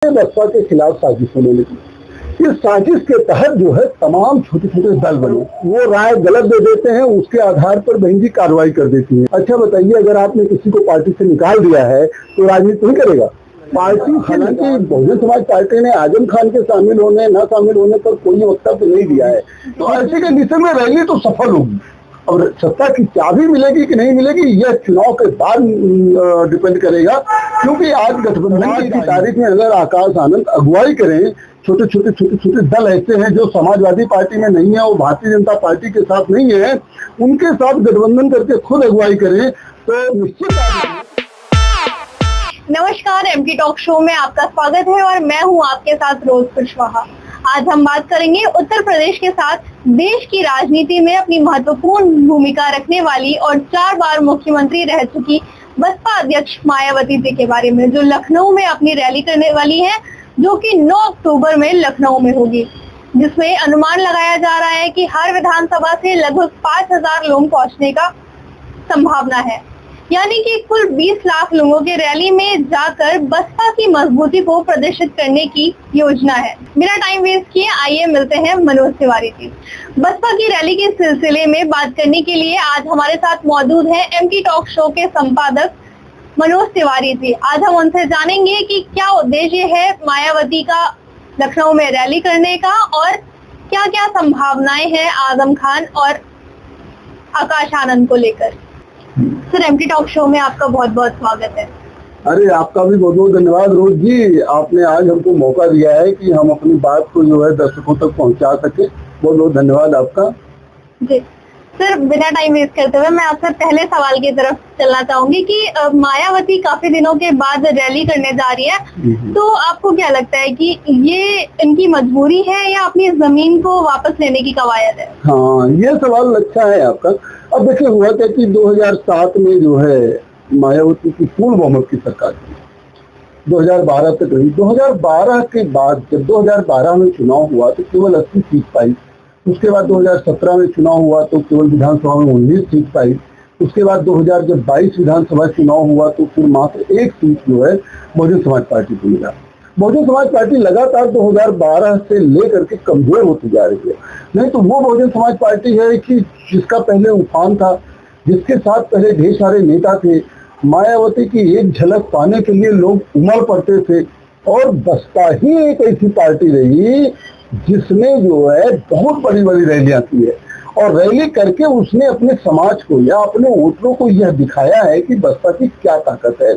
बसपा के खिलाफ साजिश होने लगी। इस साजिश के तहत जो है तमाम छोटे छोटे दल बने, वो राय गलत दे देते हैं, उसके आधार पर बहन जी कार्रवाई कर देती है। अच्छा बताइए, अगर आपने किसी को पार्टी से निकाल दिया है तो राजनीति नहीं करेगा पार्टी। हालांकि बहुजन समाज पार्टी ने आजम खान के शामिल होने न शामिल होने पर कोई वक्तव्य नहीं दिया है, तो ऐसे कंडीशन में रैली तो सफल होगी। और सत्ता की चाबी मिलेगी कि नहीं मिलेगी यह चुनाव के बाद डिपेंड करेगा, क्योंकि आज गठबंधन की तारीख में अगर आकाश आनंद अगुवाई करें, छोटे छोटे दल ऐसे हैं जो समाजवादी पार्टी में नहीं है और भारतीय जनता पार्टी के साथ नहीं है, उनके साथ गठबंधन करके खुद अगुवाई करें तो निश्चित। नमस्कार, एमटी टॉक शो में आपका स्वागत है और मैं हूं आपके साथ रोज कुशवाहा। आज हम बात करेंगे उत्तर प्रदेश के साथ देश की राजनीति में अपनी महत्वपूर्ण भूमिका रखने वाली और 4 बार मुख्यमंत्री रह चुकी बसपा अध्यक्ष मायावती जी के बारे में, जो लखनऊ में अपनी रैली करने वाली है, जो कि 9 अक्टूबर में लखनऊ में होगी, जिसमें अनुमान लगाया जा रहा है कि हर विधानसभा से लगभग 5000 लोग पहुंचने का संभावना है, यानी कि कुल 20 लाख लोगों के रैली में जाकर बसपा की मजबूती को प्रदर्शित करने की योजना है। बिना टाइम वेस्ट किए आइए मिलते हैं मनोज तिवारी जी। बसपा की रैली के सिलसिले में बात करने के लिए आज हमारे साथ मौजूद हैं एमटी टॉक शो के संपादक मनोज तिवारी जी। आज हम उनसे जानेंगे कि क्या उद्देश्य है मायावती का लखनऊ में रैली करने का और क्या क्या संभावनाएं हैं आजम खान और आकाश आनंद को लेकर। सर, एमटी टॉक शो में आपका बहुत बहुत स्वागत है। अरे आपका भी बहुत बहुत धन्यवाद रोज जी, आपने आज हमको मौका दिया है कि हम अपनी बात को जो है दर्शकों तक पहुंचा सके। बहुत बहुत धन्यवाद आपका जी। सर, बिना टाइम वेस्ट करते हुए मैं आपसे पहले सवाल की तरफ चलना चाहूंगी कि मायावती काफी दिनों के बाद रैली करने जा रही है, तो आपको क्या लगता है कि ये इनकी मजबूरी है या अपनी जमीन को वापस लेने की कवायद है? हाँ, ये सवाल अच्छा है आपका। अब देखिए, हुआ क्या कि 2007 में जो है मायावती की पूर्ण बहुमत की सरकार थी, 2012 तक रही। 2012 के बाद जब 2012 में चुनाव हुआ तो केवल 80 सीट पाई। उसके बाद 2017 में चुनाव हुआ तो केवल विधानसभा में 19 सीट पाई। उसके बाद 2022 विधानसभा चुनाव हुआ तो फिर मात्र 1 सीट जो है बहुजन समाज पार्टी को मिला। बहुजन समाज पार्टी लगातार 2012 से लेकर के कमजोर होती जा रही है। नहीं तो वो बहुजन समाज पार्टी है कि जिसका पहले उफान था, जिसके साथ पहले ढेर सारे नेता थे। मायावती की एक झलक पाने के लिए लोग उमड़ पड़ते थे, और बसपा ही एक ऐसी पार्टी रही जिसने जो है बहुत बड़ी बड़ी रैलियां की है, और रैली करके उसने अपने समाज को या अपने वोटरों को यह दिखाया है कि बसपा की क्या ताकत है।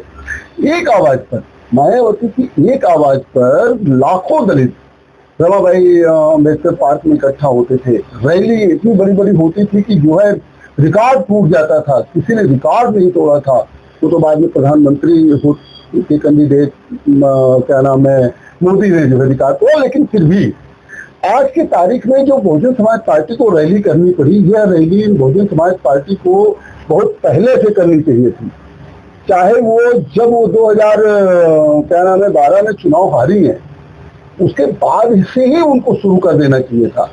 एक आवाज पर, मायावती की एक आवाज पर लाखों दलित रमाबाई अम्बेडकर पार्क में इकट्ठा होते थे। रैली इतनी बड़ी बड़ी होती थी कि जो है रिकॉर्ड टूट जाता था, किसी ने रिकॉर्ड नहीं तोड़ा था। वो तो बाद में प्रधानमंत्री के कैंडिडेट क्या नाम है मोदी ने जो है रिकॉर्ड तोड़ा, लेकिन फिर भी आज की तारीख में जो बहुजन समाज पार्टी को रैली करनी पड़ी, यह रैली बहुजन समाज पार्टी को बहुत पहले से करनी चाहिए थी। चाहे वो जब वो 2012 में चुनाव हारी है, उसके बाद से ही उनको शुरू कर देना चाहिए था।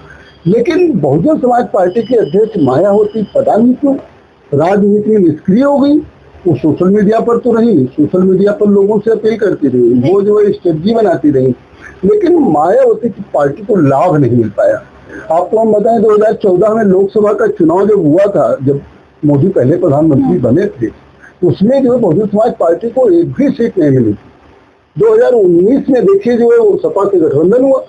लेकिन बहुजन समाज पार्टी की अध्यक्ष मायावती पता नहीं क्यों राजनीति में निष्क्रिय हो गई। वो सोशल मीडिया पर तो रही, सोशल मीडिया पर लोगों से अपील करती रही, वो जो है स्ट्रेटजी बनाती रही, लेकिन मायावती की पार्टी को लाभ नहीं मिल पाया। आपको हम बताएं, 2014 में लोकसभा का चुनाव जब हुआ था, जब मोदी पहले प्रधानमंत्री बने थे, उसमें जो है बहुजन समाज पार्टी को एक भी सीट नहीं मिली थी। 2019 में देखिए जो है वो सपा से गठबंधन हुआ।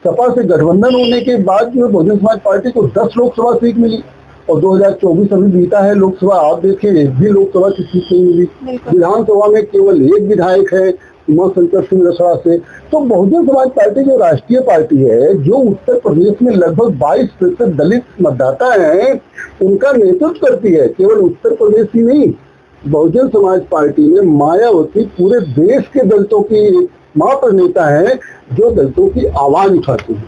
सपा से गठबंधन होने के बाद जो है बहुजन समाज पार्टी को 10 लोकसभा सीट मिली, और 2024 अभी बीता है लोकसभा, आप देखिए एक भी लोकसभा की सीट नहीं मिली। विधानसभा में केवल एक विधायक है उमा शंकर सिंह रसड़ा से। तो बहुजन समाज पार्टी जो राष्ट्रीय पार्टी है, जो उत्तर प्रदेश में लगभग 22% दलित मतदाता हैं, उनका नेतृत्व करती है। केवल उत्तर प्रदेश ही नहीं, बहुजन समाज पार्टी में मायावती पूरे देश के दलितों की मात्र नेता है, जो दलितों की आवाज उठाती है,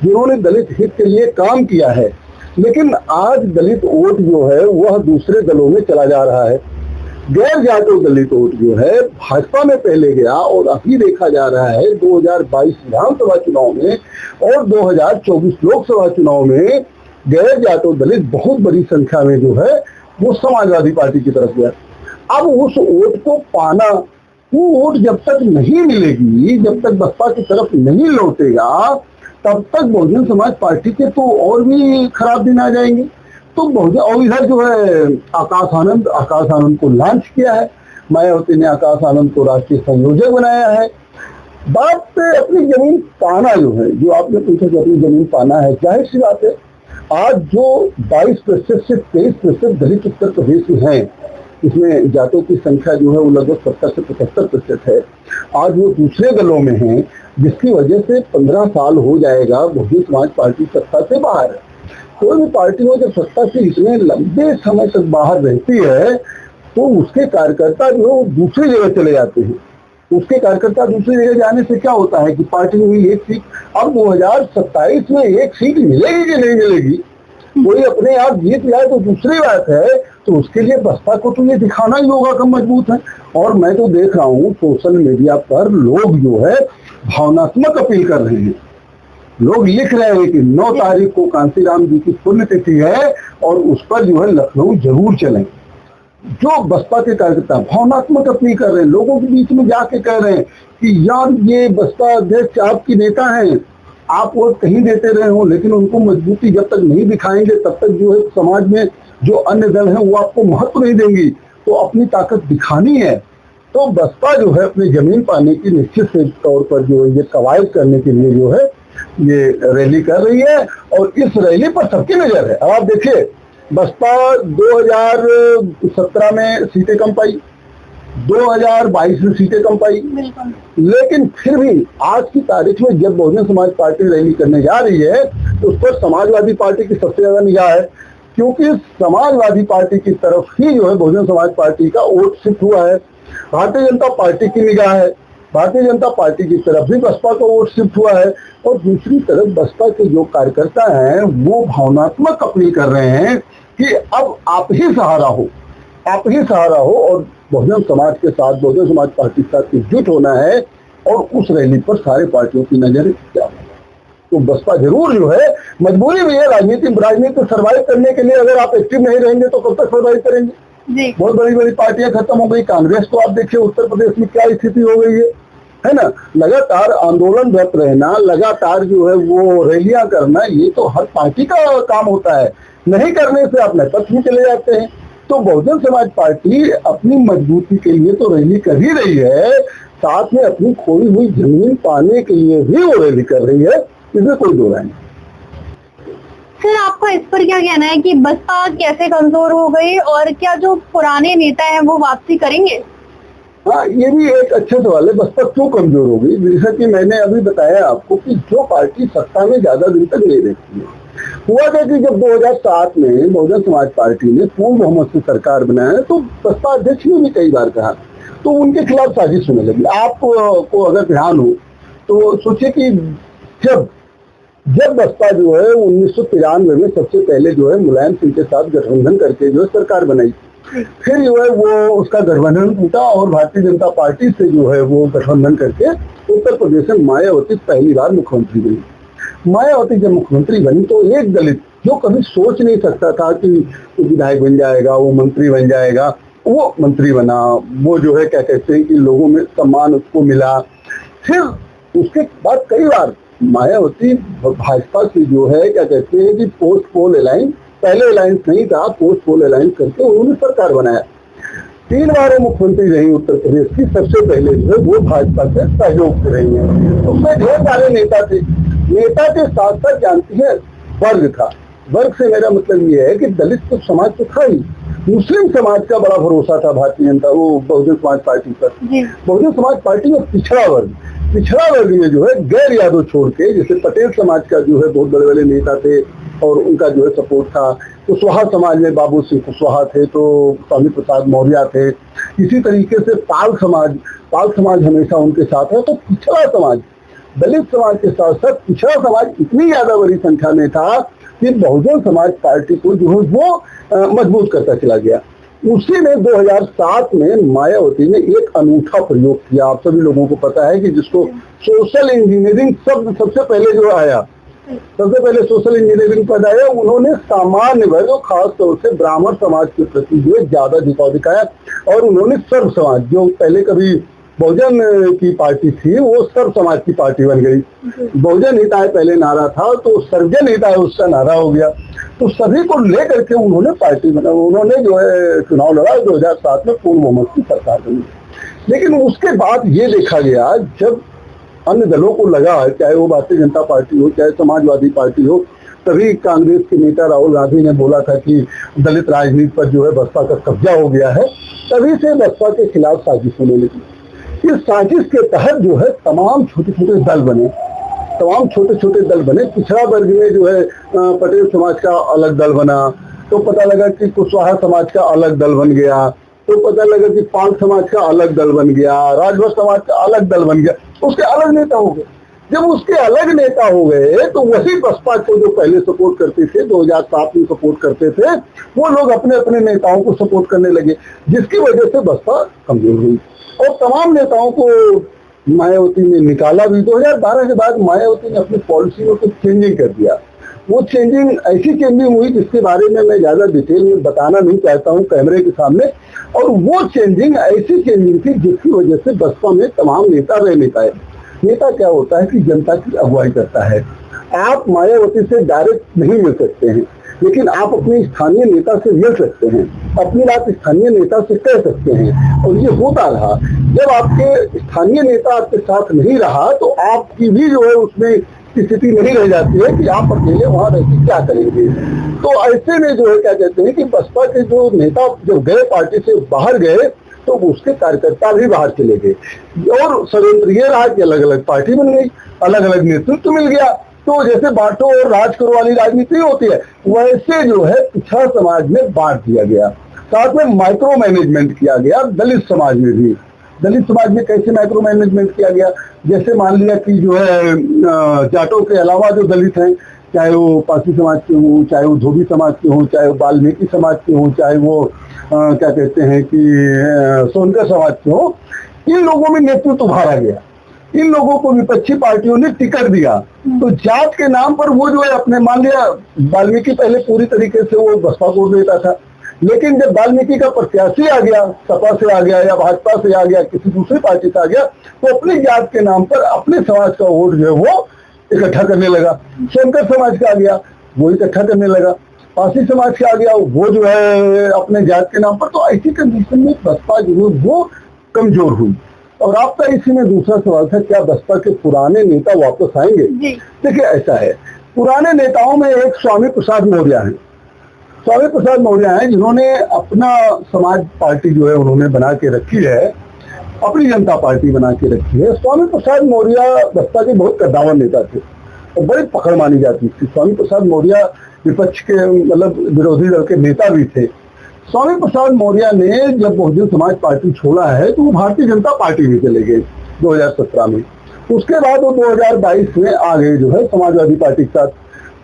जिन्होंने दलित हित के लिए काम किया है। लेकिन आज दलित वोट जो है वह दूसरे दलों में चला जा रहा है। गैर जाटो दलित वोट जो है भाजपा में पहले गया, और अभी देखा जा रहा है 2022 विधानसभा चुनाव में और 2024 लोकसभा चुनाव में गैर जाटो दलित बहुत बड़ी संख्या में जो है वो समाजवादी पार्टी की तरफ गया। अब उस वोट को पाना वो वोट जब तक नहीं मिलेगी, जब तक बसपा की तरफ नहीं लौटेगा, तब तक बहुजन समाज पार्टी के तो और भी खराब दिन आ जाएंगे। तो बहुजन, और इधर जो है आकाश आनंद को लॉन्च किया है, मायावती ने आकाश आनंद को राष्ट्रीय संयोजक बनाया है। बात पे अपनी जमीन पाना जो है, जो आपने पूछा कि अपनी जमीन पाना है, जाहिर सी बात है आज जो 22% से 23% दलित उत्तर प्रदेश में हैं, इसमें जातों की संख्या जो है वो लगभग 70 से 75% है। आज वो दूसरे दलों में हैं, जिसकी वजह से 15 साल हो जाएगा बहुजन समाज पार्टी सत्ता से बाहर है। कोई भी पार्टी हो जब सत्ता से इतने लंबे समय तक बाहर रहती है तो उसके कार्यकर्ता जो दूसरी जगह चले जाते हैं। उसके कार्यकर्ता दूसरी जगह जाने से क्या होता है कि पार्टी में हुई एक सीट, अब 2027 में एक सीट मिलेगी कि नहीं मिलेगी, कोई अपने आप जीत जाए तो दूसरी बात है, तो उसके लिए बसपा को तो ये दिखाना ही होगा कम मजबूत है। और मैं तो देख रहा हूँ सोशल मीडिया पर लोग जो है भावनात्मक अपील कर रहे हैं। लोग लिख रहे हैं कि 9 तारीख को कांसीराम जी की पुण्यतिथि है और उस पर जो है लखनऊ जरूर चलें। जो बसपा के कार्यकर्ता भावनात्मक अपील कर रहे हैं, लोगों के बीच में जाके कह रहे हैं कि यार ये बसपा अध्यक्ष आपकी नेता हैं, आप वोट कहीं देते रहे हो, लेकिन उनको मजबूती जब तक नहीं दिखाएंगे तब तक जो है समाज में जो अन्य दल हैं वो आपको महत्व नहीं देंगी। तो अपनी ताकत दिखानी है। तो बसपा जो है अपनी जमीन पाने की निश्चित तौर पर जो है ये कवायद करने के लिए जो है ये रैली कर रही है, और इस रैली पर सबकी नजर है। अब आप देखिए, बसपा 2017 में सीटें कम पाई, 2022 में सीटें कम पाई, लेकिन फिर भी आज की तारीख में जब बहुजन समाज पार्टी रैली करने जा रही है तो उस पर समाजवादी पार्टी की सबसे ज्यादा निगाह है, क्योंकि समाजवादी पार्टी की तरफ ही जो है बहुजन समाज पार्टी का वोट शिफ्ट हुआ है। भारतीय जनता पार्टी की निगाह है, भारतीय जनता पार्टी की तरफ भी बसपा का वोट शिफ्ट हुआ है, और दूसरी तरफ बसपा के जो कार्यकर्ता हैं वो भावनात्मक अपील कर रहे हैं कि अब आप ही सहारा हो, आप ही सहारा हो, और बहुजन समाज के साथ, बहुजन समाज पार्टी के साथ एकजुट होना है। और उस रैली पर सारे पार्टियों की नजर क्या है। तो बसपा जरूर जो है मजबूरी भी है, राजनीति सर्वाइव करने के लिए अगर आप एक्टिव नहीं रहेंगे तो कब तक सर्वाइव करेंगे। बहुत बड़ी बड़ी पार्टियां खत्म हो गई। कांग्रेस को आप देखिए उत्तर प्रदेश में क्या स्थिति हो गई है ना। लगातार आंदोलनरत रहना, लगातार जो है वो रैलियां करना, ये तो हर पार्टी का काम होता है। नहीं करने से आप नेपथ्य में चले जाते हैं। तो बहुजन समाज पार्टी अपनी मजबूती के लिए तो रैली कर ही रही है, साथ में अपनी खोई हुई जमीन पाने के लिए भी वो रैली कर रही है, इसमें कोई दो राय नहीं। सर, आपका इस पर क्या कहना है कि बसपा कैसे कमजोर हो गई और क्या जो पुराने नेता हैं वो वापसी करेंगे? हाँ, ये भी एक अच्छा सवाल है। बसपा क्यों कमजोर हो गई? जैसा कि मैंने अभी बताया आपको कि जो पार्टी सत्ता में ज्यादा दिन तक नहीं रहती है, हुआ था कि जब 2007 में बहुजन समाज पार्टी ने पूर्ण बहुमत से सरकार बनाया तो बसपा अध्यक्ष ने भी कई बार कहा तो उनके खिलाफ साजिश होने लगी। आपको अगर ध्यान हो तो सोचिए कि जब बसपा जो है 1993 में सबसे पहले जो है मुलायम सिंह के साथ गठबंधन करके जो है सरकार बनाई, फिर जो है वो उसका गठबंधन टूटा और भारतीय जनता पार्टी से जो है वो गठबंधन करके उत्तर प्रदेश में मायावती पहली बार मुख्यमंत्री बनी। मायावती जब मुख्यमंत्री बनी तो एक दलित जो कभी सोच नहीं सकता था कि वो विधायक बन जाएगा, वो मंत्री बन जाएगा, वो मंत्री बना। वो जो है क्या कहते हैं कि लोगों में सम्मान उसको मिला। फिर उसके बाद कई बार मायावती भाजपा की जो है क्या कहते हैं कि पोस्ट पोल अलायंस, पहले अलायंस नहीं था, पोस्ट पोल अलायंस करके उन्होंने सरकार बनाया। 3 बार मुख्यमंत्री रही उत्तर प्रदेश की। सबसे पहले जो है वो भाजपा से सहयोग से रही है। उसमें ढेर सारे नेता थे। नेता के साथ साथ जानती है वर्ग था। वर्ग से मेरा मतलब ये है कि दलित तो समाज तो था ही, मुस्लिम समाज का बड़ा भरोसा था भारतीय जनता वो बहुजन समाज पार्टी पर। बहुजन समाज पार्टी में पिछड़ा वर्ग में जो है गैर यादव छोड़ के, जैसे पटेल समाज का जो है बहुत बड़े बड़े नेता थे और उनका जो है सपोर्ट था। कुशवाहा समाज में बाबू सिंह कुशवाहा थे, तो स्वामी प्रसाद मौर्य थे। इसी तरीके से पाल समाज हमेशा उनके साथ है। तो पिछड़ा समाज, दलित समाज के साथ साथ पिछड़ा समाज इतनी ज्यादा बड़ी संख्या में था कि बहुजन समाज पार्टी को जो है वो मजबूत करता चला गया। उसी में 2007 में मायावती ने एक अनूठा प्रयोग किया। आप सभी लोगों को पता है कि जिसको सोशल इंजीनियरिंग शब्द सबसे पहले जो आया, सबसे पहले सोशल इंजीनियरिंग पद आया। उन्होंने सामान्य वर्ग और खास तौर से ब्राह्मण समाज के प्रति जो है ज्यादा झुकाव दिखाया और उन्होंने सर्व समाज, जो पहले कभी बहुजन की पार्टी थी वो सर्व समाज की पार्टी बन गई। बहुजन हिताय पहले नारा था तो सर्वजन हिताय उसका नारा हो गया। तो सभी को लेकर के उन्होंने पार्टी बना, उन्होंने जो है चुनाव लड़ा, 2007 में पूर्ण बहुमत की सरकार बनी। लेकिन उसके बाद ये देखा गया, जब अन्य दलों को लगा, चाहे वो भारतीय जनता पार्टी हो चाहे समाजवादी पार्टी हो, तभी कांग्रेस के नेता राहुल गांधी ने बोला था कि दलित राजनीति पर जो है बसपा का कब्जा हो गया है, तभी से बसपा के खिलाफ साजिश होने लगी। इस साजिश के तहत जो है तमाम छोटे छोटे दल बने, तमाम छोटे छोटे दल बने। पिछड़ा वर्ग में जो है पटेल समाज का अलग दल बना, तो पता लगा कि कुशवाहा समाज का अलग दल बन गया, तो पता लगा कि पाल समाज का अलग दल बन गया, राजभर समाज का अलग दल बन गया, उसके अलग नेता हो गए। जब उसके अलग नेता हो गए तो वही बसपा को जो पहले सपोर्ट करते थे, 2007 में सपोर्ट करते थे, वो लोग अपने अपने नेताओं को सपोर्ट करने लगे, जिसकी वजह से बसपा कमजोर हुई और तमाम नेताओं को मायावती ने निकाला भी। 2012 के बाद मायावती ने अपनी पॉलिसी में कुछ चेंजिंग कर दिया। वो चेंजिंग ऐसी चेंजिंग हुई जिसके बारे में मैं ज्यादा डिटेल में बताना नहीं चाहता हूँ कैमरे के सामने। और वो चेंजिंग ऐसी चेंजिंग थी जिसकी वजह से बसपा में तमाम नेता रह नहीं पाए। नेता क्या होता है कि जनता की अगुवाई करता है। आप मायावती से डायरेक्ट नहीं मिल सकते हैं, लेकिन आप अपने स्थानीय नेता से मिल सकते हैं, अपनी बात स्थानीय नेता से कह सकते हैं। और ये होता रहा। जब आपके स्थानीय नेता आपके साथ नहीं रहा तो आपकी भी जो है उसमें स्थिति नहीं रह जाती है कि आप अकेले वहां रह के क्या करेंगे। तो ऐसे में जो है क्या कहते हैं कि बसपा के जो नेता जब गए, पार्टी से बाहर गए, तो उसके कार्यकर्ता भी बाहर चले गए और षड्यंत्र ये रहा कि अलग अलग पार्टी बन गई, अलग अलग नेतृत्व मिल गया। तो जैसे बांटो और राज करो वाली राजनीति होती है, वैसे जो है पिछड़ा समाज में बांट दिया गया। साथ में माइक्रो मैनेजमेंट किया गया दलित समाज में भी। दलित समाज में कैसे माइक्रो मैनेजमेंट किया गया, जैसे मान लिया कि जो है जाटों के अलावा जो दलित हैं, चाहे वो पासी समाज के हों, चाहे वो धोबी समाज के हों, चाहे वो वाल्मीकि समाज के हों, चाहे वो क्या कहते हैं कि सोनकर समाज के हों, इन लोगों में नेतृत्व उभारा गया। इन लोगों को विपक्षी पार्टियों ने टिकट दिया। तो जात के नाम पर वो जो है अपने, मान लिया वाल्मीकि पहले पूरी तरीके से वो बसपा को देता था, लेकिन जब वाल्मीकि का प्रत्याशी आ गया, सपा से आ गया या भाजपा से आ गया, किसी दूसरी पार्टी से आ गया, तो अपनी जात के नाम पर अपने समाज का वोट जो है वो इकट्ठा करने लगा। शंकर समाज का आ गया, वो इकट्ठा करने लगा। पासी समाज का आ गया, वो जो है अपने जात के नाम पर। तो ऐसी कंडीशन में बसपा जो है वो कमजोर हुई। और आपका इसी में दूसरा सवाल था, क्या बसपा के पुराने नेता वापस आएंगे? देखिए ऐसा है, पुराने नेताओं में एक स्वामी प्रसाद मौर्य है। स्वामी प्रसाद मौर्य हैं जिन्होंने अपना समाज पार्टी जो है उन्होंने बना के रखी है, अपनी जनता पार्टी बना के रखी है। स्वामी प्रसाद मौर्य बसपा के बहुत कद्दावर नेता थे और बड़ी पकड़ मानी जाती थी। स्वामी प्रसाद मौर्य विपक्ष के मतलब विरोधी दल के नेता भी थे। स्वामी प्रसाद मौर्य ने जब बहुजन समाज पार्टी छोड़ा है तो वो भारतीय जनता पार्टी में चले गए 2017 में। उसके बाद वो 2022 में आ गए जो है समाजवादी पार्टी के साथ।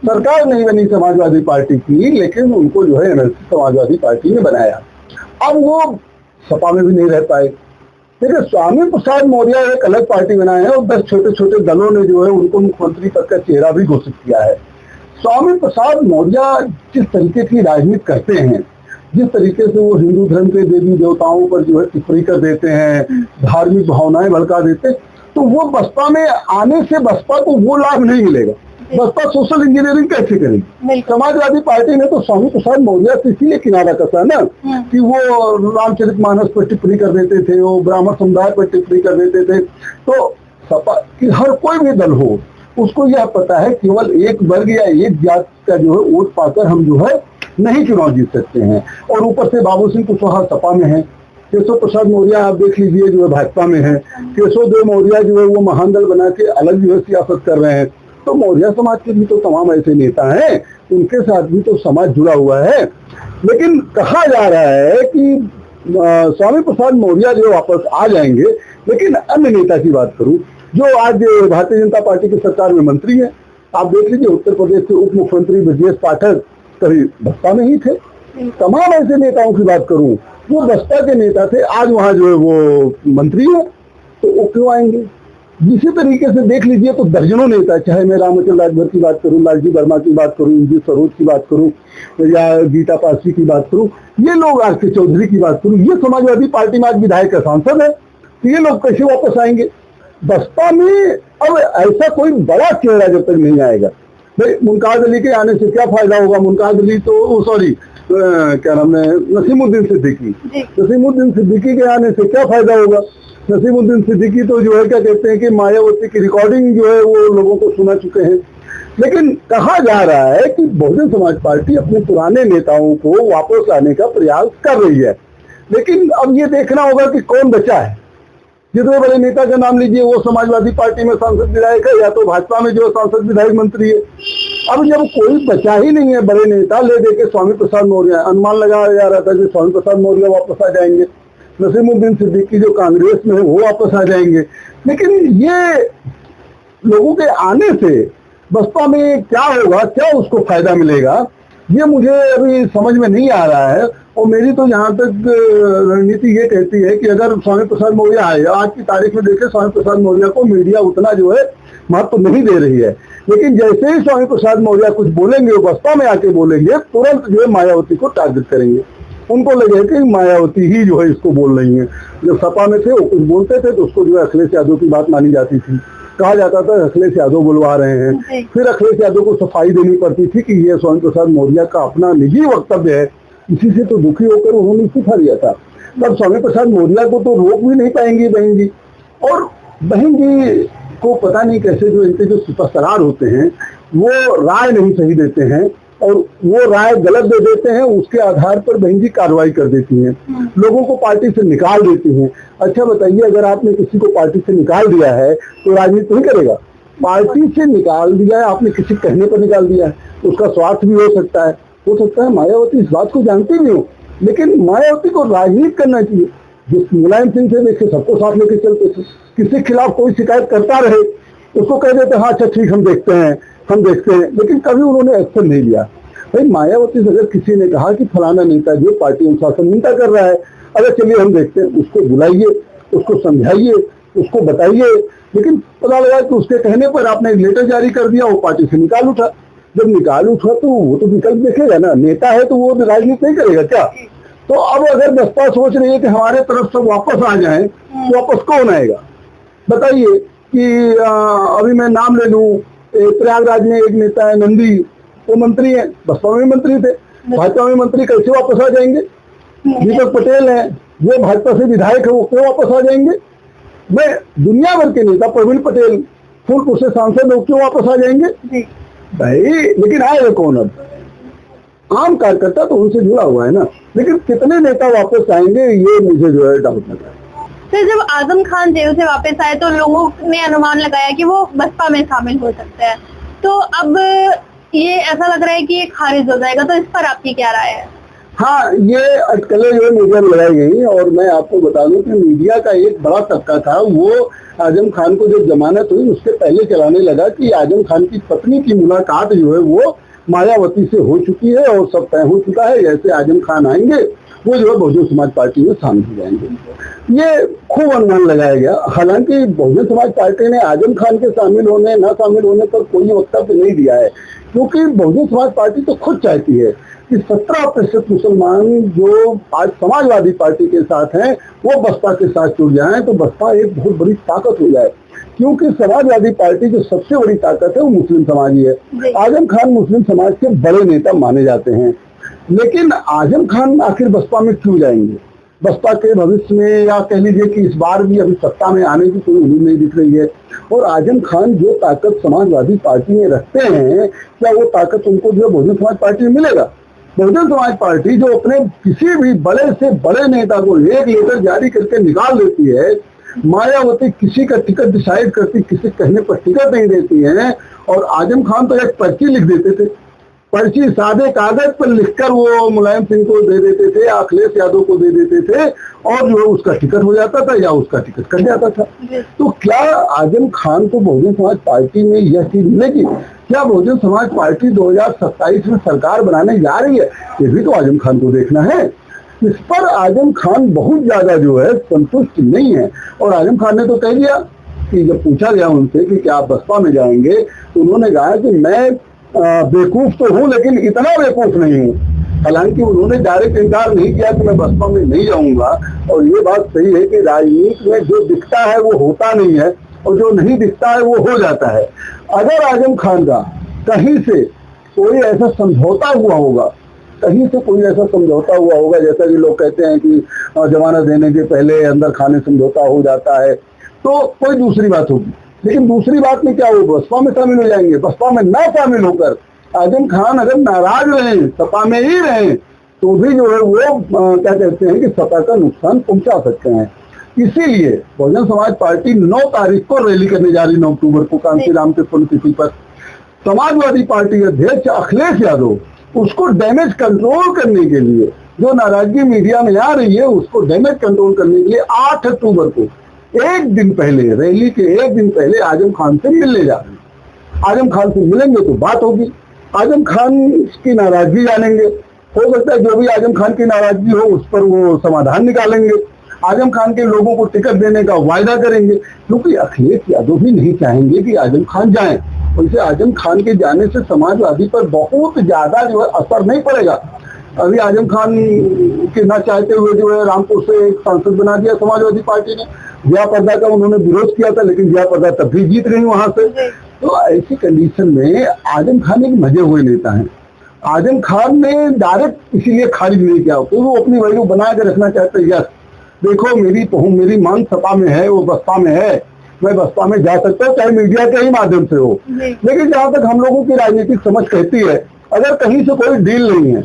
सरकार नहीं बनी समाजवादी पार्टी की, लेकिन उनको जो है एमएलसी समाजवादी पार्टी ने बनाया। अब वो सपा में भी नहीं रह पाए। देखिए स्वामी प्रसाद मौर्य एक अलग पार्टी बनाए हैं और 10 छोटे छोटे दलों ने जो है उनको मुख्यमंत्री पद का चेहरा भी घोषित किया है। स्वामी प्रसाद मौर्य जिस तरीके की राजनीति करते हैं, जिस तरीके से वो हिंदू धर्म के देवी देवताओं पर जो है टिप्पणी कर देते हैं, धार्मिक भावनाएं भड़का देते, तो वो बसपा में आने से बसपा को वो लाभ नहीं मिलेगा। बसपा सोशल इंजीनियरिंग कैसे करेगी? समाजवादी पार्टी ने तो स्वामी प्रसाद मौर्य से इसीलिए किनारा कसा ना कि वो रामचरितमानस पर टिप्पणी कर देते थे, वो ब्राह्मण समुदाय पर टिप्पणी कर देते थे। तो सपा कि हर कोई भी दल हो उसको यह पता है केवल एक वर्ग या एक जात का जो है वोट पाकर हम जो है नहीं चुनाव जीत सकते हैं। और ऊपर से बाबू सिंह कुशवाहा सपा में है, केशव प्रसाद मौर्य आप देख लीजिए जो है भाजपा में है, केशव देव मौर्य जो है वो महान दल बना के अलग जो है सियासत कर रहे हैं। तो मौर्य समाज के भी तो तमाम ऐसे नेता हैं, उनके साथ भी तो समाज जुड़ा हुआ है। लेकिन कहा जा रहा है कि स्वामी प्रसाद मौर्य जो वापस आ जाएंगे। लेकिन अन्य नेता की बात करूं जो आज भारतीय जनता पार्टी की सरकार में मंत्री है, आप देख लीजिए उत्तर प्रदेश के उप मुख्यमंत्री ब्रजेश पाठक कभी बसपा में ही थे। तमाम ऐसे नेताओं की बात करूं वो बसपा के नेता थे, आज वहां जो है वो मंत्री है, तो वो क्यों आएंगे? इसी तरीके से देख लीजिए तो दर्जनों नेता, चाहे मैं रामचंद्र राजभर की बात करूं, लालजी वर्मा की बात करूं, इंजी सरोज की बात करूं या गीता पासी की बात करूं, ये लोग आर के चौधरी की बात करूं, ये समाजवादी पार्टी में आज विधायक का सांसद है। ये लोग कैसे वापस आएंगे बसपा में? अब ऐसा कोई बड़ा चेहरा जब तक नहीं आएगा, भाई मुमताज अली के आने से क्या फायदा होगा? मुमताज अली तो सॉरी क्या नाम है, नसीमुद्दीन सिद्दीकी। नसीमुद्दीन सिद्दीकी के आने से क्या फायदा होगा? नसीमुद्दीन सिद्दीकी तो जो है क्या कहते हैं कि मायावती की रिकॉर्डिंग जो है वो लोगों को सुना चुके हैं। लेकिन कहा जा रहा है कि बहुजन समाज पार्टी अपने पुराने नेताओं को वापस लाने का प्रयास कर रही है, लेकिन अब ये देखना होगा कि कौन बचा है। जितने बड़े नेता का नाम लीजिए, वो समाजवादी पार्टी में सांसद विधायक है या तो भाजपा में जो सांसद विधायक मंत्री है। अब जब कोई बचा ही नहीं है बड़े नेता, ले दे के स्वामी प्रसाद मौर्य, अनुमान लगाया जा रहा था कि स्वामी प्रसाद मौर्य वापस आ जाएंगे, नसीमुद्दीन सिद्दीकी जो कांग्रेस में है वो वापस आ जाएंगे। लेकिन ये लोगों के आने से बसपा में क्या होगा, क्या उसको फायदा मिलेगा, ये मुझे अभी समझ में नहीं आ रहा है। और मेरी तो जहाँ तक रणनीति ये कहती है कि अगर स्वामी प्रसाद मौर्य आए, आज की तारीख में देखें स्वामी प्रसाद मौर्य को मीडिया उतना जो है महत्व नहीं दे रही है, लेकिन जैसे ही स्वामी प्रसाद मौर्य कुछ बोलेंगे, वो बसपा में आके बोलेंगे, तुरंत जो है मायावती को टारगेट करेंगे। उनको लगे कि मायावती ही जो है इसको बोल रही है। जब सपा में थे वो कुछ बोलते थे तो उसको जो है अखिलेश यादव की बात मानी जाती थी, कहा जाता था अखिलेश यादव बुलवा रहे हैं। फिर अखिलेश यादव को सफाई देनी पड़ती थी कि ये स्वामी प्रसाद मौर्य का अपना निजी वक्तव्य है, इसी से तो दुखी होकर उन्होंने इस्तीफा दिया था। तब स्वामी प्रसाद मौर्य को तो रोक भी नहीं पाएंगी बहन जी, और बहन जी को पता नहीं कैसे जो इनके जो सुपरस्टार होते हैं वो राय नहीं सही देते हैं, और वो राय गलत दे देते हैं, उसके आधार पर बहन जी कार्रवाई कर देती हैं, लोगों को पार्टी से निकाल देती हैं। अच्छा बताइए, अगर आपने किसी को पार्टी से निकाल दिया है तो राजनीति नहीं करेगा? पार्टी से निकाल दिया है आपने, किसी कहने पर निकाल दिया है, उसका स्वार्थ भी हो सकता है मायावती इस बात को जानती भी हो, लेकिन मायावती को राजनीति करना चाहिए। जिस मुलायम सिंह से देखे सबको साथ लेके चलते थे, किसी के खिलाफ कोई शिकायत करता रहे उसको कह देते हाँ अच्छा ठीक हम देखते हैं, लेकिन कभी उन्होंने एक्शन नहीं लिया। भाई मायावती से अगर किसी ने कहा कि फलाना नेता जो पार्टी अनुशासनहीनता कर रहा है, अगर चलिए हम देखते हैं, उसको बुलाइए, उसको समझाइए, उसको बताइए, लेकिन पता लगा कि उसके कहने पर आपने एक लेटर जारी कर दिया, वो पार्टी से निकाल उठा। जब निकाल उठा तो वो तो विकल्प देखेगा ना, नेता है तो वो राजनीति नहीं करेगा क्या? तो अब अगर बसपा सोच रही है कि हमारे तरफ से वापस आ जाए, तो वापस कौन आएगा बताइए? कि अभी मैं नाम ले लूं, प्रयागराज में एक नेता है नंदी, वो मंत्री है, बसपा में मंत्री थे, भाजपा में मंत्री कैसे वापस आ जाएंगे? दीपक पटेल है, वो भाजपा से विधायक है, वो क्यों वापस आ जाएंगे? मैं दुनिया भर के नेता, प्रवीण पटेल फूलपुर से सांसद, वो क्यों वापस आ जाएंगे भाई? लेकिन आएगा कौन? अब आम कार्यकर्ता तो उनसे जुड़ा हुआ है ना, लेकिन कितने नेता वापस आएंगे ये मुझे जो है डाउट लगा है। फिर जब आजम खान जेल से वापस आए तो लोगों ने अनुमान लगाया कि वो बसपा में शामिल हो सकते हैं, तो अब ये ऐसा लग रहा है कि ये खारिज हो जाएगा, तो इस पर आपकी क्या राय है? हाँ, ये अटकलें जो मीडिया में लगाई गई, और मैं आपको बता दूं कि मीडिया का एक बड़ा तबका था वो आजम खान को जब जमानत हुई उसके पहले चलाने लगा कि आजम खान की पत्नी की मुलाकात जो है वो मायावती से हो चुकी है और सब तय हो चुका है, जैसे आजम खान आएंगे वो जो है बहुजन समाज पार्टी में शामिल हो जाएंगे। ये खूब अनुमान लगाया गया। हालांकि बहुजन समाज पार्टी ने आजम खान के शामिल होने न शामिल होने पर कोई वक्तव्य नहीं दिया है, क्योंकि बहुजन समाज पार्टी तो खुद चाहती है कि 17% मुसलमान जो आज समाजवादी पार्टी के साथ हैं वो बसपा के साथ जुड़ जाएं, तो बसपा एक बहुत बड़ी ताकत हो जाए, क्योंकि समाजवादी पार्टी जो सबसे बड़ी ताकत है वो मुस्लिम समाज ही है। आजम खान मुस्लिम समाज के बड़े नेता माने जाते हैं, लेकिन आजम खान आखिर बसपा में क्यों जाएंगे? बसपा के भविष्य में, या कह लीजिए कि इस बार भी अभी सत्ता में आने की कोई उम्मीद नहीं दिख रही है, और आजम खान जो ताकत समाजवादी पार्टी में रखते हैं, क्या वो ताकत उनको जो बहुजन समाज पार्टी में मिलेगा? बहुजन समाज पार्टी जो अपने किसी भी बड़े से बड़े नेता को एक लेटर जारी करके निकाल देती है, मायावती किसी का टिकट डिसाइड करती, किसी कहने पर टिकट नहीं देती है, और आजम खान तो एक पर्ची लिख देते थे, पर्ची सादे कागज पर लिखकर वो मुलायम सिंह को दे देते थे, अखिलेश यादव को दे देते थे, और जो उसका टिकट हो जाता था या उसका टिकट कट जाता था। तो क्या आजम खान को बहुजन समाज पार्टी में यह चीज मिलेगी? क्या बहुजन समाज पार्टी 2027 में सरकार बनाने जा रही है? ये भी तो आजम खान को देखना है। इस पर आजम खान बहुत ज्यादा जो है संतुष्ट नहीं है, और आजम खान ने तो कह दिया कि जब पूछा गया उनसे कि क्या आप बसपा में जाएंगे, तो उन्होंने कहा कि मैं बेवकूफ तो हूं लेकिन इतना बेवकूफ नहीं हूं। हालांकि उन्होंने डायरेक्ट इनकार नहीं किया कि मैं बसपा में नहीं जाऊंगा, और ये बात सही है कि राजनीति में जो दिखता है वो होता नहीं है और जो नहीं दिखता है वो हो जाता है। अगर आजम खान का कहीं से कोई ऐसा समझौता हुआ होगा, कहीं से कोई ऐसा समझौता हुआ होगा, जैसा कि लोग कहते हैं कि जमानत देने के पहले अंदर खाने समझौता हो जाता है, तो कोई दूसरी बात होगी। लेकिन दूसरी बात में क्या, वो बसपा में शामिल हो जाएंगे। बसपा में ना शामिल होकर आजम खान अगर नाराज रहे, सपा में ही रहे, तो भी जो है वो क्या कहते हैं कि सपा का नुकसान पहुंचा सकते हैं। इसीलिए बहुजन समाज पार्टी 9 तारीख को रैली करने जा रही, 9 अक्टूबर को कांशीराम के पुण्यतिथि पर। समाजवादी पार्टी अध्यक्ष अखिलेश यादव उसको डैमेज कंट्रोल करने के लिए, जो नाराजगी मीडिया में आ रही है उसको डैमेज कंट्रोल करने के लिए 8 अक्टूबर को, एक दिन पहले, रैली के एक दिन पहले आजम खान से मिलने जा रहे हैं। आजम खान से मिलेंगे तो बात होगी, आजम खान की नाराजगी जानेंगे, हो सकता है जो भी आजम खान की नाराजगी हो उस पर वो समाधान निकालेंगे, आजम खान के लोगों को टिकट देने का वायदा करेंगे, क्योंकि अखिलेश यादव भी नहीं चाहेंगे कि आजम खान जाएं। वैसे आजम खान के जाने से समाजवादी पर बहुत ज्यादा जो है असर नहीं पड़ेगा। अभी आजम खान के ना चाहते हुए जो है रामपुर से एक सांसद बना दिया समाजवादी पार्टी ने। जया प्रदा का उन्होंने विरोध किया था, लेकिन जया प्रदा तब भी जीत गई वहां से। तो ऐसी कंडीशन में आजम खान एक मजे हुए नेता हैं। आजम खान ने डायरेक्ट इसीलिए खारिज नहीं किया, तो वो अपनी वैल्यू बना के रखना चाहते हैं। यस, देखो मेरी मांग सपा में है, वो बसपा में है, मैं बसपा में जा सकता हूँ चाहे मीडिया के ही माध्यम से हो। लेकिन जहां तक हम लोगों की राजनीतिक समझ कहती है, अगर कहीं से कोई डील नहीं है,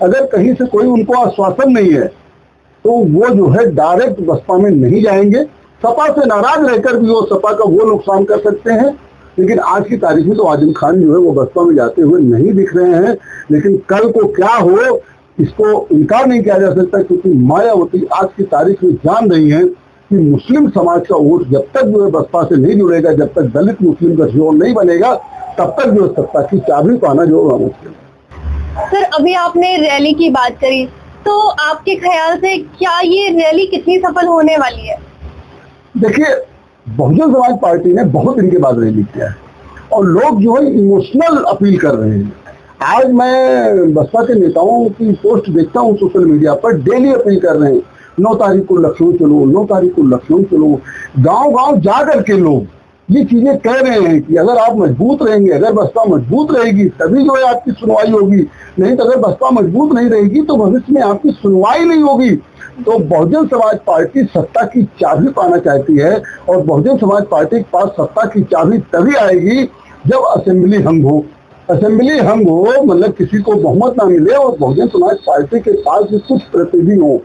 अगर कहीं से कोई उनको आश्वासन नहीं है, तो वो जो है डायरेक्ट बसपा में नहीं जाएंगे। सपा से नाराज रहकर भी वो सपा का वो नुकसान कर सकते हैं। लेकिन आज की तारीख में तो आजम खान जो है वो बसपा में जाते हुए नहीं दिख रहे हैं। लेकिन कल को क्या हो इसको इनकार नहीं किया जा सकता, क्योंकि मायावती आज की तारीख में जान रही है कि मुस्लिम समाज का वोट जब तक जो है बसपा से नहीं जुड़ेगा, जब तक दलित मुस्लिम का जोड़ नहीं बनेगा, तब तक जो सत्ता की चाबी पाना जो है मुश्किल। सर, अभी आपने रैली की बात करी, तो आपके ख्याल से क्या ये रैली कितनी सफल होने वाली है? देखिए, बहुजन समाज पार्टी ने बहुत दिन के बाद रैली किया है और लोग जो है इमोशनल अपील कर रहे हैं। आज मैं बसपा के नेताओं की पोस्ट देखता हूँ सोशल मीडिया पर, डेली अपील कर रहे हैं 9 तारीख को लखनऊ चलो, 9 तारीख को लखनऊ चलो। गांव-गांव जा करके लोग ये चीजें कह रहे हैं कि अगर आप मजबूत रहेंगे, अगर बसपा मजबूत रहेगी तभी जो है आपकी सुनवाई होगी, नहीं तो अगर बसपा मजबूत नहीं रहेगी तो भविष्य में आपकी सुनवाई नहीं होगी। तो बहुजन समाज पार्टी सत्ता की चाबी पाना चाहती है और बहुजन समाज पार्टी के पास सत्ता की चाबी तभी आएगी जब असेंबली हंग हो। असेंबली हंग हो मतलब किसी को बहुमत ना मिले और बहुजन समाज पार्टी के पास भी कुछ प्रतिनिधि हो।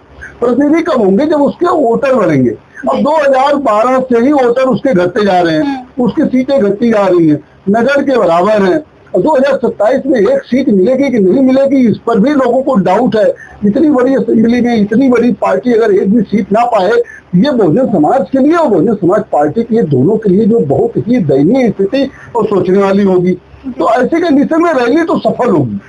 प्रतिनिधि कब होंगे? जब उसके वोटर बढ़ेंगे। अब 2012 से ही वोटर उसके घटते जा रहे हैं, उसकी सीटें घटती जा रही हैं, नगर के बराबर हैं। और 2027 में एक सीट मिलेगी कि नहीं मिलेगी इस पर भी लोगों को डाउट है। इतनी बड़ी असेंबली में इतनी बड़ी पार्टी अगर एक भी सीट ना पाए, ये बहुजन समाज के लिए और बहुजन समाज पार्टी के लिए, दोनों के लिए जो बहुत ही दयनीय स्थिति और सोचने वाली होगी। तो ऐसे कंडीशन में रैली तो सफल होगी।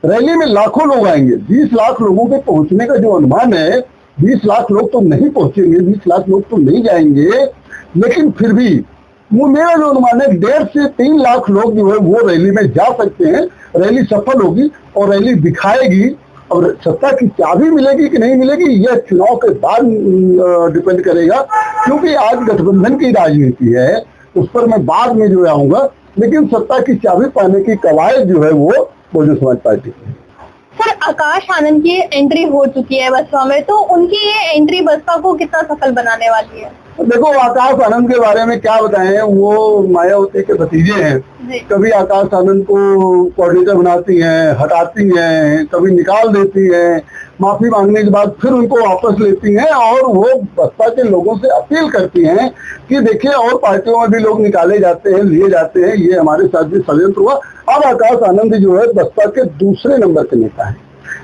रैली में लाखों लोग आएंगे, 20 लाख लोगों के पहुंचने का जो अनुमान है, 20 लाख लोग तो नहीं पहुंचेंगे, 20 लाख लोग तो नहीं जाएंगे, लेकिन फिर भी वो मेरा जो अनुमान है 1.5 से 3 लाख लोग जो है वो रैली में जा सकते हैं। रैली सफल होगी और रैली दिखाएगी, और सत्ता की चाबी मिलेगी कि नहीं मिलेगी यह चुनाव के बाद डिपेंड करेगा, क्योंकि आज गठबंधन की राजनीति है, उस पर मैं बाद में जो आऊंगा। लेकिन सत्ता की चाबी पाने की कवायद जो है वो बहुजन समाज पार्टी की। सर, आकाश आनंद की एंट्री हो चुकी है बसपा में, तो उनकी ये एंट्री बसपा को कितना सफल बनाने वाली है? देखो, आकाश आनंद के बारे में क्या बताएं, वो मायावती के भतीजे हैं। कभी आकाश आनंद को कोऑर्डिनेटर बनाती हैं, हटाती हैं, कभी निकाल देती हैं, माफी मांगने के बाद फिर उनको वापस लेती हैं और वो बसपा के लोगों से अपील करती हैं कि देखिए और पार्टियों में भी लोग निकाले जाते हैं, लिए जाते हैं, ये हमारे साथ भी षड्यंत्र हुआ। अब आकाश आनंद जो है बसपा के दूसरे नंबर के नेता है।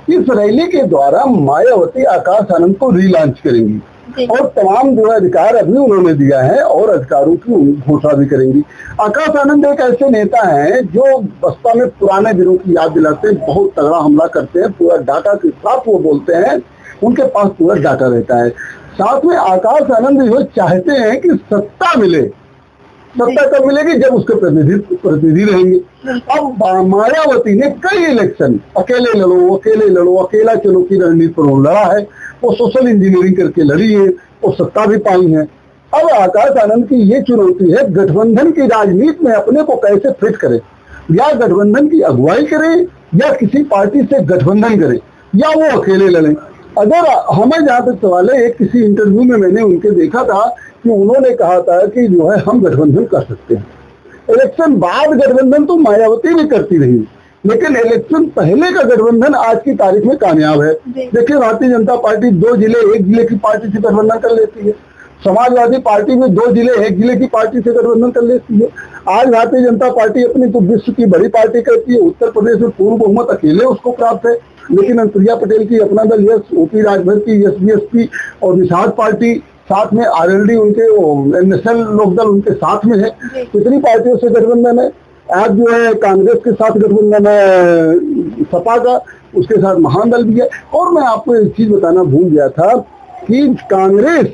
इस रैली के द्वारा मायावती आकाश आनंद को रीलॉन्च करेंगी और तमाम जो है अधिकार अभी उन्होंने दिया है और अधिकारों की घोषणा भी करेंगी। आकाश आनंद एक ऐसे नेता हैं जो बसपा में पुराने दिनों की याद दिलाते हैं, बहुत तगड़ा हमला करते हैं, पूरा डाटा के साथ वो बोलते हैं, उनके पास पूरा डाटा रहता है। साथ में आकाश आनंद जो चाहते हैं कि सत्ता मिले, सत्ता कब मिलेगी? जब उसके प्रतिनिधि रहेंगे। अब मायावती ने कई इलेक्शन अकेले लड़ो अकेला चलो की रणनीति पर लड़ा है। वो सोशल इंजीनियरिंग करके लड़ी है, वो सत्ता भी पाई है। अब आकाश आनंद की ये चुनौती है, गठबंधन की राजनीति में अपने को कैसे फिट करे, या गठबंधन की अगुवाई करे, या किसी पार्टी से गठबंधन करे, या वो अकेले लड़े। अगर हमें जहाँ तक सवाल है, एक किसी इंटरव्यू में मैंने उनके देखा था कि उन्होंने कहा था कि जो है हम गठबंधन कर सकते हैं। इलेक्शन बाद गठबंधन तो मायावती भी करती रही, लेकिन इलेक्शन पहले का गठबंधन आज की तारीख में कामयाब है। देखिए, भारतीय जनता पार्टी 2 जिले एक जिले की पार्टी से गठबंधन कर लेती है। समाजवादी पार्टी में 2 जिले एक जिले की पार्टी से गठबंधन कर लेती है। आज भारतीय जनता पार्टी अपनी तो विश्व की बड़ी पार्टी करती है। उत्तर प्रदेश में पूर्ण बहुमत अकेले उसको प्राप्त है, लेकिन अनुप्रिया पटेल की अपना दल, यस, ओपी राजभर की यस बीएसपी और निषाद पार्टी, साथ में आरएलडी उनके नेशनल लोकदल उनके साथ में है। कितनी पार्टियों से गठबंधन है? आज जो है कांग्रेस के साथ गठबंधन है सपा का, उसके साथ महान दल भी है। और मैं आपको एक चीज बताना भूल गया था कि कांग्रेस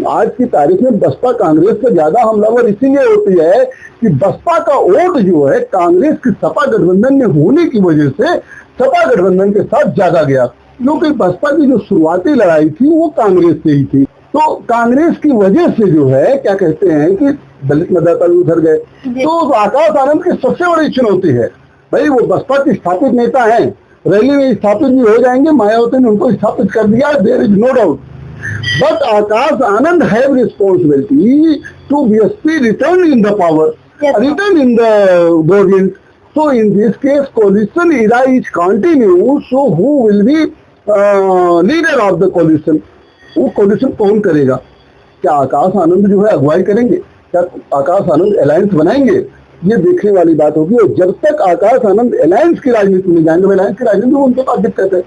आज की तारीख में बसपा कांग्रेस से ज्यादा हमलावर इसीलिए होती है कि बसपा का वोट जो है कांग्रेस की सपा गठबंधन में होने की वजह से सपा गठबंधन के साथ ज्यादा गया, क्योंकि बसपा की जो शुरुआती लड़ाई थी वो कांग्रेस से ही थी। तो कांग्रेस की वजह से जो है क्या कहते हैं कि दलित मतदाता भी उधर गए। तो आकाश आनंद की सबसे बड़ी चुनौती है, भाई वो बसपा के स्थापित नेता हैं, रैली में स्थापित भी हो जाएंगे, मायावती ने उनको स्थापित कर दिया, there is no doubt. But Akash Anand have responsibility to BSP return in the power, return in the government. So in this case, coalition era is continued. So who will be leader of the coalition? वो coalition कौन करेगा? क्या आकाश आनंद जो है अगुवाई करेंगे? क्या Akash Anand alliance बनाएंगे? ये देखने वाली बात होगी। और जब तक आकाश आनंद अलायंस की राजनीति में जाएंगे, अलायंस की राजनीति में उनके पास दिक्कत है।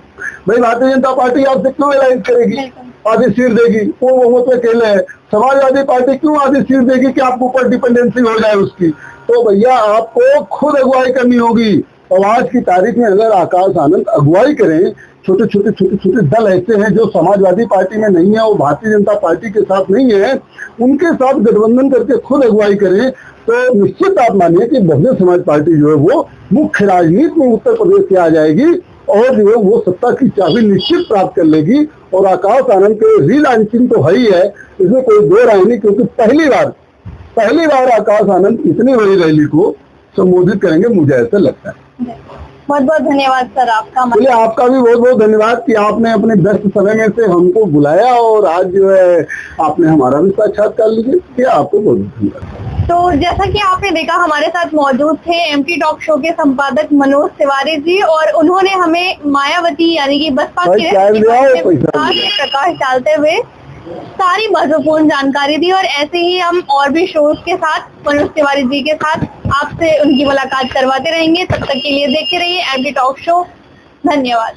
भाई भारतीय जनता पार्टी आपसे क्यों अलायंस करेगी, आधी सीट देगी, पूर्ण बहुमत में अकेले है। समाजवादी पार्टी क्यों आधी सीट देगी कि आपके ऊपर डिपेंडेंसी हो जाए उसकी? तो भैया आपको खुद अगुवाई करनी होगी। और आज की तारीख में अगर आकाश आनंद अगुवाई करें, छोटे छोटे दल ऐसे हैं जो समाजवादी पार्टी में नहीं है और भारतीय जनता पार्टी के साथ नहीं है, उनके साथ गठबंधन करके खुद अगुवाई करें, तो निश्चित आप मानिए कि बहुजन समाज पार्टी जो है वो मुख्य राजनीति में उत्तर प्रदेश से आ जाएगी और जो है वो सत्ता की चाबी निश्चित प्राप्त कर लेगी। और आकाश आनंद के रीलॉन्चिंग तो है ही है, इसमें कोई दो राय नहीं, क्योंकि पहली बार आकाश आनंद इतनी बड़ी रैली को संबोधित करेंगे, मुझे ऐसा लगता है। बहुत बहुत धन्यवाद सर आपका। चलिए, आपका भी बहुत बहुत धन्यवाद कि आपने अपने व्यस्त समय में से हमको बुलाया और आज जो है आपने हमारा भी साक्षात्कार लिया। आपको बहुत धन्यवाद। तो जैसा कि आपने देखा, हमारे साथ मौजूद थे एमटी टॉक शो के संपादक मनोज तिवारी जी, और उन्होंने हमें मायावती यानी कि बसपा के प्रकाश डालते हुए सारी महत्वपूर्ण जानकारी दी। और ऐसे ही हम और भी शोज के साथ मनोज तिवारी जी के साथ आपसे उनकी मुलाकात करवाते रहेंगे। तब तक के लिए देखते रहिए एमटी टॉक शो। धन्यवाद।